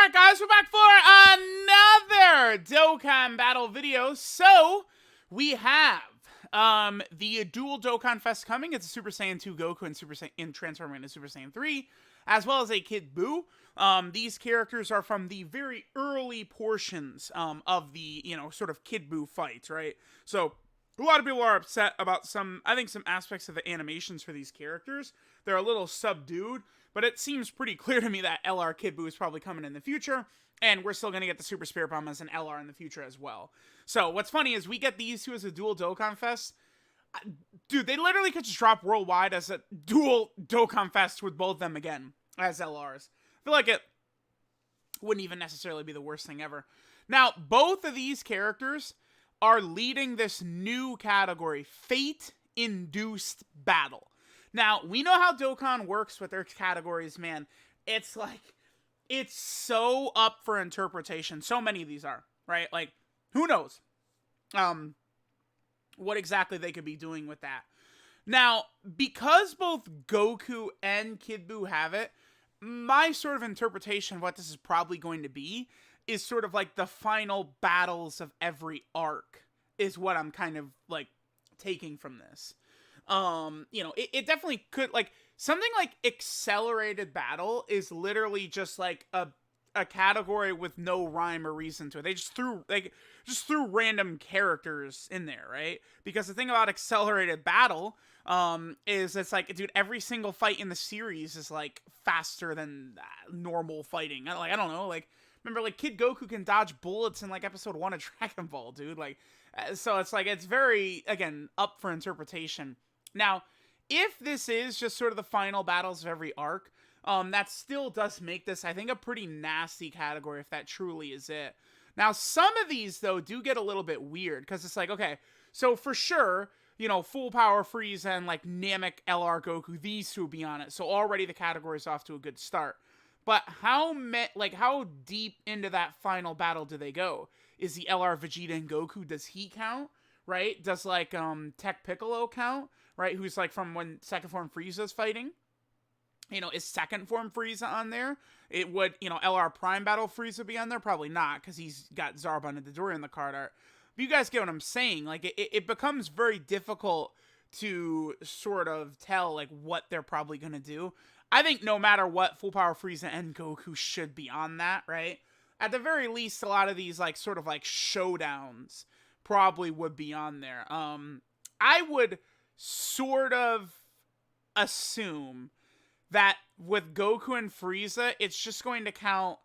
Alright guys, we're back for another Dokkan battle video. So, we have the dual Dokkan Fest coming. It's a Super Saiyan 2 Goku and Super Saiyan transforming into Super Saiyan 3, as well as a Kid BUU. These characters are from the very early portions of the, sort of Kid BUU fights, right? So, a lot of people are upset about some aspects of the animations for these characters. They're a little subdued, but it seems pretty clear to me that LR Kid BUU is probably coming in the future, and we're still going to get the Super Spirit Bomb as an LR in the future as well. So, what's funny is we get these two as a dual Dokkan Fest. Dude, they literally could just drop worldwide as a dual Dokkan Fest with both of them again as LRs. I feel like it wouldn't even necessarily be the worst thing ever. Now, both of these characters are leading this new category, Fate-Induced Battle. Now, we know how Dokkan works with their categories, man. It's like, it's so up for interpretation. So many of these are, right? Like, who knows what exactly they could be doing with that. Now, because both Goku and Kid BUU have it, my sort of interpretation of what this is probably going to be is sort of like the final battles of every arc is what I'm kind of like taking from this. It definitely could, like, something like Accelerated Battle is literally just like a category with no rhyme or reason to it. They just threw random characters in there, right? Because the thing about Accelerated Battle is it's like, dude, every single fight in the series is like faster than normal fighting. I don't know, like, remember, like, Kid Goku can dodge bullets in, like, episode 1 of Dragon Ball, dude. Like, so it's, like, it's very, again, up for interpretation. Now, if this is just sort of the final battles of every arc, that still does make this, I think, a pretty nasty category if that truly is it. Now, some of these, though, do get a little bit weird, because it's like, okay, so for sure, Full Power Frieza and, like, Namek LR Goku, these two will be on it. So already the category's off to a good start. But how deep into that final battle do they go? Is the LR Vegeta and Goku, does he count? Right? Does, like, Tech Piccolo count? Right? Who's, like, from when Second Form Frieza's fighting? Is Second Form Frieza on there? It would, LR Prime Battle Frieza be on there? Probably not, because he's got Zarbon and Dodoria in the card art. But you guys get what I'm saying. Like, it becomes very difficult to sort of tell, like, what they're probably going to do. I think no matter what, Full Power Frieza and Goku should be on that, right? At the very least, a lot of these, like, sort of, like, showdowns probably would be on there. I would sort of assume that with Goku and Frieza, it's just going to count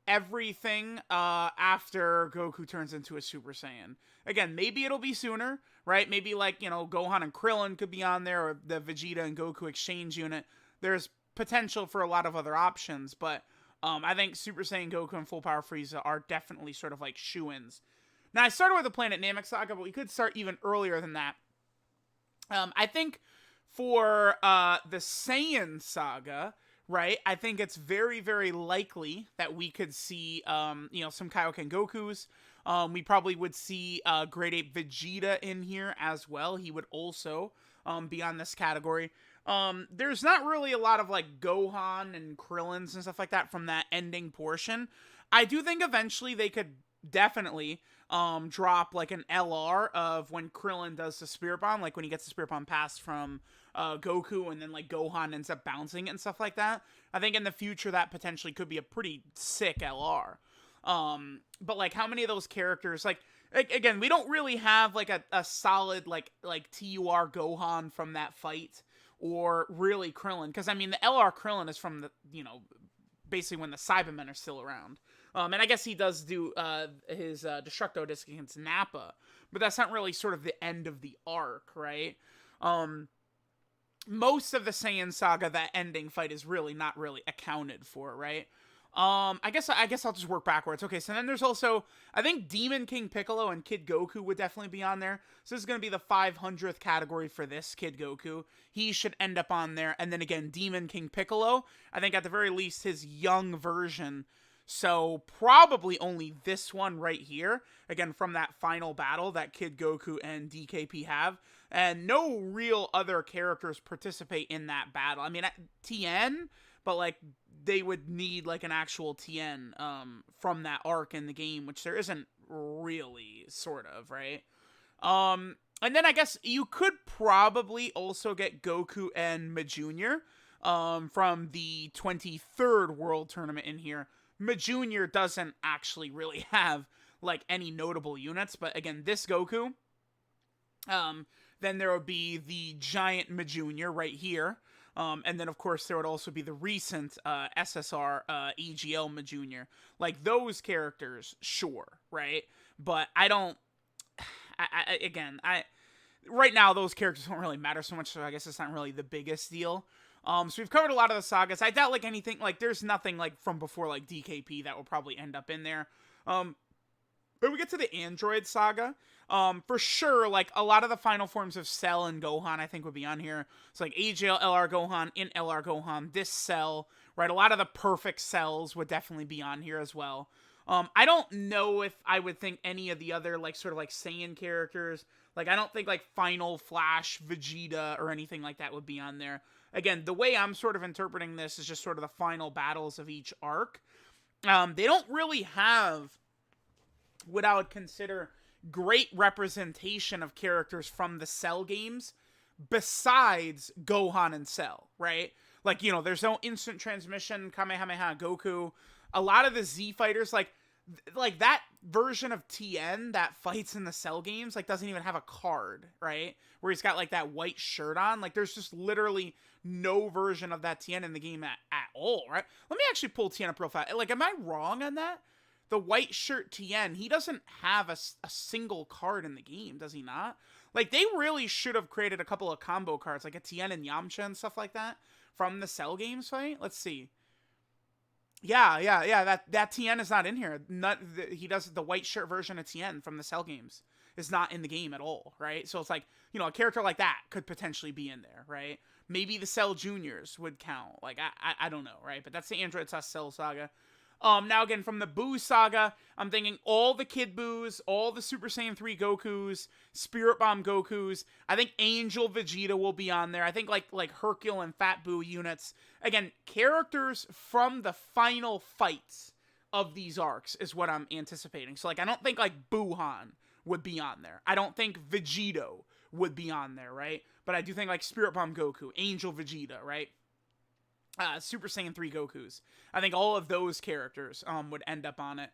everything after Goku turns into a Super Saiyan. Again, maybe it'll be sooner, right? Maybe, like, Gohan and Krillin could be on there, or the Vegeta and Goku exchange unit. There's potential for a lot of other options, but I think Super Saiyan Goku and Full Power Frieza are definitely sort of like shoo-ins. Now, I started with the Planet Namek saga, but we could start even earlier than that. I think for the Saiyan saga, right, I think it's very, very likely that we could see, some Kaioken Gokus. We probably would see Great Ape Vegeta in here as well. He would also be on this category. There's not really a lot of, like, Gohan and Krillins and stuff like that from that ending portion. I do think eventually they could definitely drop, like, an LR of when Krillin does the Spirit Bomb, like when he gets the Spirit Bomb passed from Goku, and then, like, Gohan ends up bouncing and stuff like that. I think in the future that potentially could be a pretty sick LR. But, like, how many of those characters, like, again, we don't really have, like, a solid, like TUR Gohan from that fight, or really Krillin, because, I mean, the LR Krillin is from the, basically when the Cybermen are still around. And I guess he does do his Destructo Disc against Nappa, but that's not really sort of the end of the arc, right? Most of the Saiyan saga, that ending fight is really not really accounted for, right? I guess I'll just work backwards. Okay, so then there's also, I think Demon King Piccolo and Kid Goku would definitely be on there. So this is going to be the 500th category for this Kid Goku. He should end up on there. And then again, Demon King Piccolo, I think at the very least his young version. So probably only this one right here, again, from that final battle that Kid Goku and DKP have. And no real other characters participate in that battle. I mean, Tien, but, like, they would need like an actual TN from that arc in the game, which there isn't really, sort of, right? And then I guess you could probably also get Goku and Ma Junior from the 23rd World Tournament in here. Ma Junior doesn't actually really have like any notable units, but again, this Goku, then there would be the giant Ma Junior right here. And then, of course, there would also be the recent SSR AGL Ma Junior. Like, those characters, sure, right? But I don't... right now, those characters don't really matter so much, so I guess it's not really the biggest deal. So we've covered a lot of the sagas. I doubt, like, anything... Like, there's nothing, like, from before, like, DKP that will probably end up in there. But we get to the Android saga. For sure, like, a lot of the final forms of Cell and Gohan, I think, would be on here. So, like, AGL, LR Gohan, in LR Gohan, this Cell, right? A lot of the perfect cells would definitely be on here as well. I don't know if I would think any of the other, like, sort of, like, Saiyan characters. Like, I don't think, like, Final Flash, Vegeta, or anything like that would be on there. Again, the way I'm sort of interpreting this is just sort of the final battles of each arc. They don't really have what I would consider great representation of characters from the Cell games besides Gohan and Cell, right? Like, you know, there's no instant transmission, Kamehameha Goku. A lot of the Z fighters, like that version of TN that fights in the Cell games, like, doesn't even have a card, right? Where he's got, like, that white shirt on. Like, there's just literally no version of that TN in the game at all, right? Let me actually pull TN up real fast. Like, am I wrong on that? The white shirt TN, he doesn't have a single card in the game, does he not? Like, they really should have created a couple of combo cards, like a TN and Yamcha and stuff like that, from the Cell games fight. Let's see. Yeah, that TN is not in here. He does the white shirt version of TN from the Cell games is not in the game at all, right? So it's like, you know, a character like that could potentially be in there, right? Maybe the Cell Juniors would count. Like, I don't know, right? But that's the Android / Cell saga. Now again, from the BUU saga, I'm thinking all the Kid BUUs, all the Super Saiyan 3 Goku's, Spirit Bomb Goku's. I think Angel Vegeta will be on there. I think like Hercule and Fat BUU units. Again, characters from the final fights of these arcs is what I'm anticipating. So, like, I don't think, like, Buuhan would be on there. I don't think Vegito would be on there, right? But I do think, like, Spirit Bomb Goku, Angel Vegeta, right? Super Saiyan 3 Goku's. I think all of those characters would end up on it.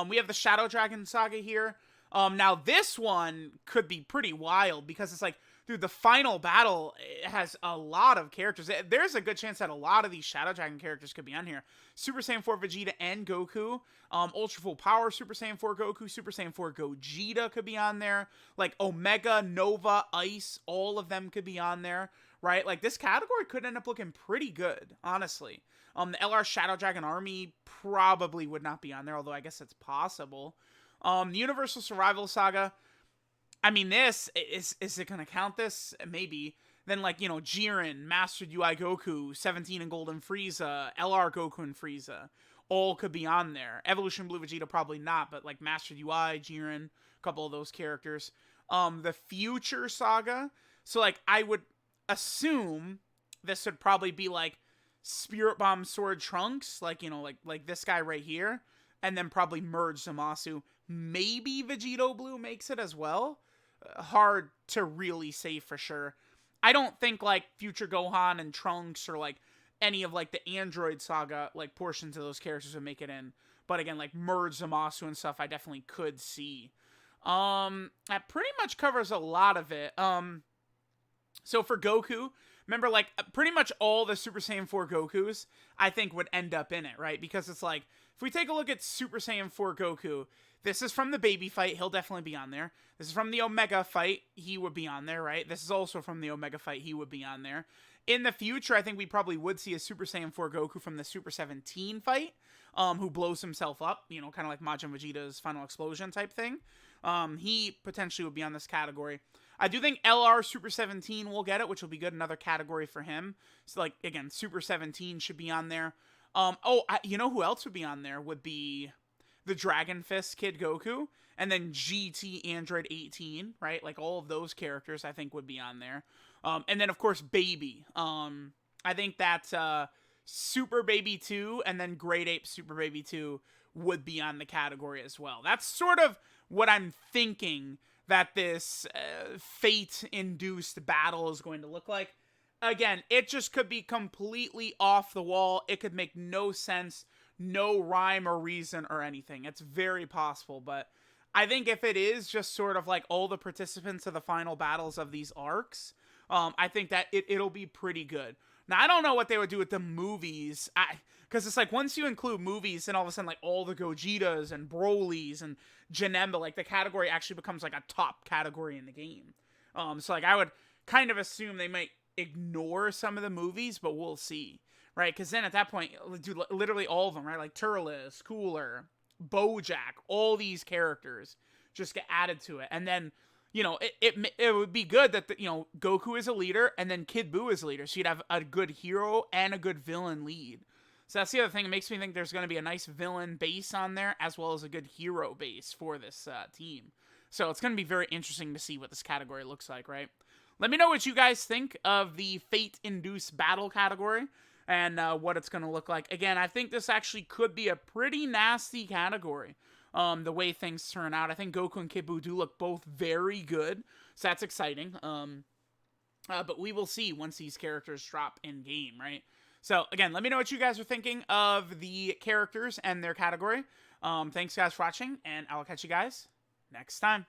We have the Shadow Dragon saga here. Now this one could be pretty wild because it's like, dude, the final battle has a lot of characters. There's a good chance that a lot of these Shadow Dragon characters could be on here. Super Saiyan 4 Vegeta and Goku. Ultra Full Power Super Saiyan 4 Goku. Super Saiyan 4 Gogeta could be on there. Like Omega, Nova, Ice, all of them could be on there. Right? Like, this category could end up looking pretty good, honestly. The LR Shadow Dragon Army probably would not be on there, although I guess it's possible. The Universal Survival Saga, I mean, this, is it going to count this? Maybe. Then, like, you know, Jiren, Mastered UI Goku, 17 and Golden Frieza, LR Goku and Frieza, all could be on there. Evolution Blue Vegeta, probably not, but, like, Mastered UI, Jiren, a couple of those characters. The Future Saga, so, like, I would assume this would probably be like Spirit Bomb Sword Trunks, like, you know, like this guy right here, and then probably merge Zamasu. Maybe Vegito Blue makes it as well. Hard to really say for sure. I don't think like Future Gohan and Trunks or like any of like the Android saga like portions of those characters would make it in. But again, like merge Zamasu and stuff, I definitely could see. That pretty much covers a lot of it. So for Goku, remember, like, pretty much all the Super Saiyan 4 Gokus, I think, would end up in it, right? Because it's like, if we take a look at Super Saiyan 4 Goku, this is from the baby fight, he'll definitely be on there. This is from the Omega fight, he would be on there, right? This is also from the Omega fight, he would be on there. In the future, I think we probably would see a Super Saiyan 4 Goku from the Super 17 fight, who blows himself up, you know, kind of like Majin Vegeta's Final Explosion type thing. He potentially would be on this category. I do think LR Super 17 will get it, which will be good. Another category for him. So, like, again, Super 17 should be on there. You know who else would be on there? Would be the Dragon Fist Kid Goku. And then GT Android 18, right? Like, all of those characters, I think, would be on there. And then, of course, Baby. I think that Super Baby 2 and then Great Ape Super Baby 2 would be on the category as well. That's sort of what I'm thinking that this fate-induced battle is going to look like. Again, it just could be completely off the wall. It could make no sense, no rhyme or reason or anything. It's very possible, but I think if it is just sort of like all the participants of the final battles of these arcs, I think that it'll be pretty good. Now, I don't know what they would do with the movies, because it's like once you include movies, then all of a sudden like all the Gojitas and Brolys and Janemba, like the category actually becomes like a top category in the game. So like I would kind of assume they might ignore some of the movies, but we'll see, right? Because then at that point, do literally all of them, right? Like Turles, Cooler, Bojack, all these characters just get added to it, and then you know it would be good that Goku is a leader and then Kid Buu is a leader, so you'd have a good hero and a good villain lead. So that's the other thing. It makes me think there's going to be a nice villain base on there as well as a good hero base for this team. So it's going to be very interesting to see what this category looks like, right? Let me know what you guys think of the Fate-induced battle category and what it's going to look like. Again, I think this actually could be a pretty nasty category, the way things turn out. I think Goku and Kid Buu do look both very good, so that's exciting. But we will see once these characters drop in-game, right? So, again, let me know what you guys are thinking of the characters and their category. Thanks, guys, for watching, and I will catch you guys next time.